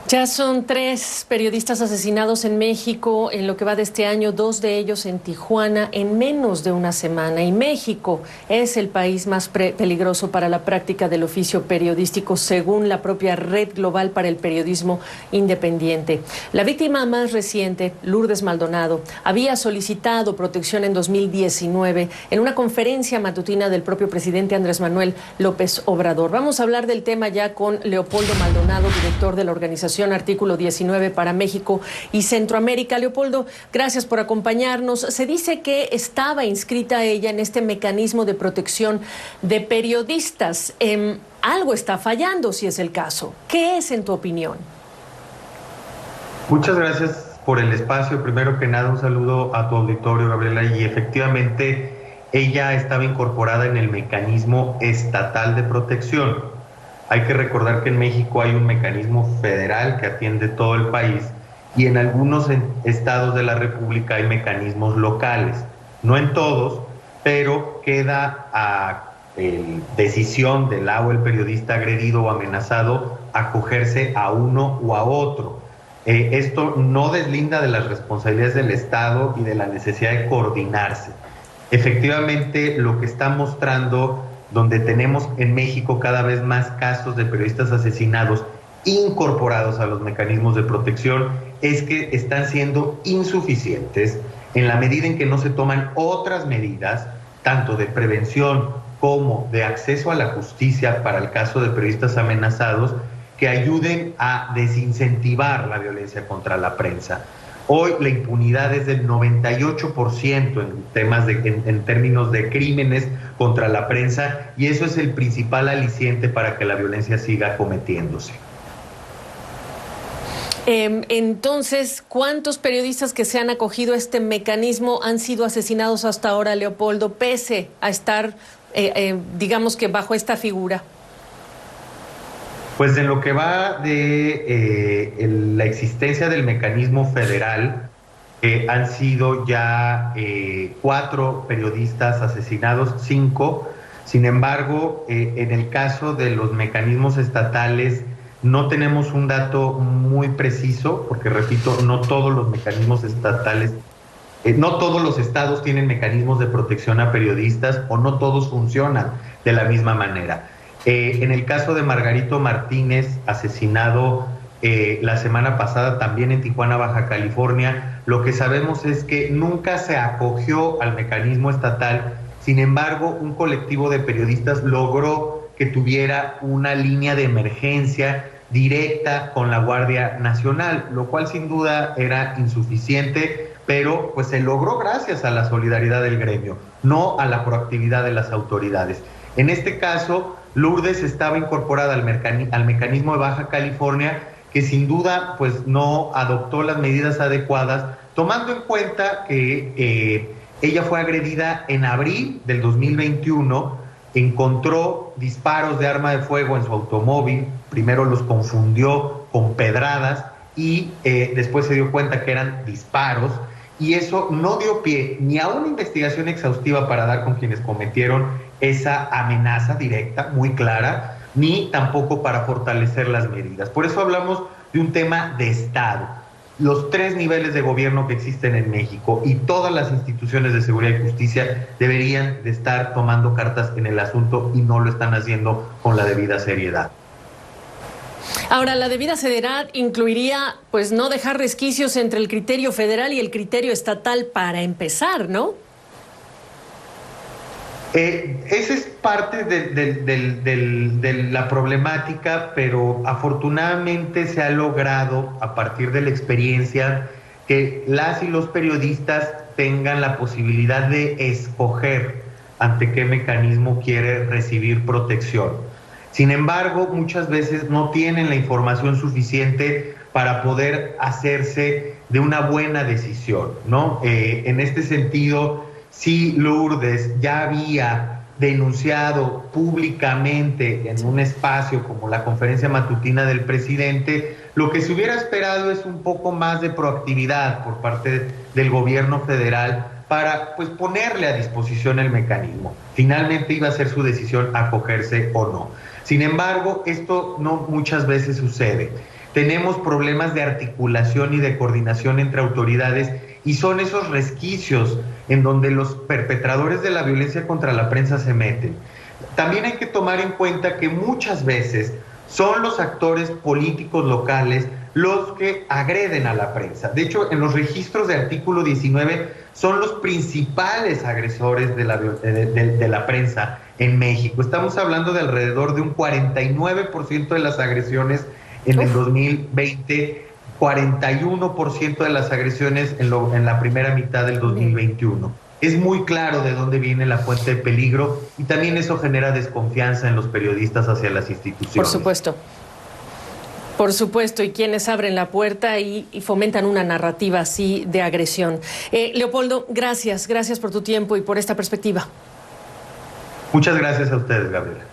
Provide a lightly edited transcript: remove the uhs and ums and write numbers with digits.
Ya son 3 periodistas asesinados en México en lo que va de este año, 2 de ellos en Tijuana en menos de una semana. Y México es el país más peligroso para la práctica del oficio periodístico, según la propia Red Global para el Periodismo Independiente. La víctima más reciente, Lourdes Maldonado, había solicitado protección en 2019 en una conferencia matutina del propio presidente Andrés Manuel López Obrador. Vamos a hablar del tema ya con Leopoldo Maldonado, director de la organización Artículo 19 para México y Centroamérica. Leopoldo, gracias por acompañarnos. Se dice que estaba inscrita ella en este mecanismo de protección de periodistas. Algo está fallando, si es el caso. ¿Qué es, en tu opinión? Muchas gracias por el espacio. Primero que nada, un saludo a tu auditorio, Gabriela. Y efectivamente, ella estaba incorporada en el mecanismo estatal de protección. Hay que recordar que en México hay un mecanismo federal que atiende todo el país y en algunos estados de la República hay mecanismos locales. No en todos, pero queda a decisión del o el periodista agredido o amenazado acogerse a uno o a otro. Esto no deslinda de las responsabilidades del Estado y de la necesidad de coordinarse. Efectivamente, lo que está mostrando, donde tenemos en México cada vez más casos de periodistas asesinados incorporados a los mecanismos de protección, es que están siendo insuficientes en la medida en que no se toman otras medidas, tanto de prevención como de acceso a la justicia para el caso de periodistas amenazados, que ayuden a desincentivar la violencia contra la prensa. Hoy la impunidad es del 98% en términos de crímenes contra la prensa, y eso es el principal aliciente para que la violencia siga cometiéndose. Entonces, ¿cuántos periodistas que se han acogido a este mecanismo han sido asesinados hasta ahora, Leopoldo, pese a estar, digamos que bajo esta figura? Pues en lo que va de la existencia del mecanismo federal, han sido ya 4 periodistas asesinados, 5. Sin embargo, en el caso de los mecanismos estatales no tenemos un dato muy preciso, porque repito, no todos los mecanismos estatales, no todos los estados tienen mecanismos de protección a periodistas, o no todos funcionan de la misma manera. En el caso de Margarito Martínez, asesinado la semana pasada también en Tijuana, Baja California, lo que sabemos es que nunca se acogió al mecanismo estatal. Sin embargo, un colectivo de periodistas logró que tuviera una línea de emergencia directa con la Guardia Nacional, lo cual sin duda era insuficiente, pero pues se logró gracias a la solidaridad del gremio, no a la proactividad de las autoridades. En este caso, Lourdes estaba incorporada al mecanismo de Baja California, que sin duda pues no adoptó las medidas adecuadas, tomando en cuenta que ella fue agredida en abril del 2021, encontró disparos de arma de fuego en su automóvil, primero los confundió con pedradas y después se dio cuenta que eran disparos, y eso no dio pie ni a una investigación exhaustiva para dar con quienes cometieron esa amenaza directa, muy clara, ni tampoco para fortalecer las medidas. Por eso hablamos de un tema de Estado. Los 3 niveles de gobierno que existen en México y todas las instituciones de seguridad y justicia deberían de estar tomando cartas en el asunto, y no lo están haciendo con la debida seriedad. Ahora, la debida seriedad incluiría, pues, no dejar resquicios entre el criterio federal y el criterio estatal para empezar, ¿no? Esa es parte de la problemática, pero afortunadamente se ha logrado, a partir de la experiencia, que las y los periodistas tengan la posibilidad de escoger ante qué mecanismo quiere recibir protección. Sin embargo, muchas veces no tienen la información suficiente para poder hacerse de una buena decisión, ¿no? En este sentido, si Lourdes ya había denunciado públicamente en un espacio como la conferencia matutina del presidente, lo que se hubiera esperado es un poco más de proactividad por parte del gobierno federal para pues ponerle a disposición el mecanismo. Finalmente iba a ser su decisión acogerse o no. Sin embargo, esto no muchas veces sucede. tenemos problemas de articulación y de coordinación entre autoridades, y son esos resquicios en donde los perpetradores de la violencia contra la prensa se meten. También hay que tomar en cuenta que muchas veces son los actores políticos locales los que agreden a la prensa. De hecho, en los registros de artículo 19 son los principales agresores de la prensa en México. Estamos hablando de alrededor de un 49% de las agresiones en el 2020, 41% de las agresiones en la primera mitad del 2021. Es muy claro de dónde viene la fuente de peligro, y también eso genera desconfianza en los periodistas hacia las instituciones. Por supuesto. Por supuesto, y quienes abren la puerta y fomentan una narrativa así de agresión. Leopoldo, gracias por tu tiempo y por esta perspectiva. Muchas gracias a ustedes, Gabriela.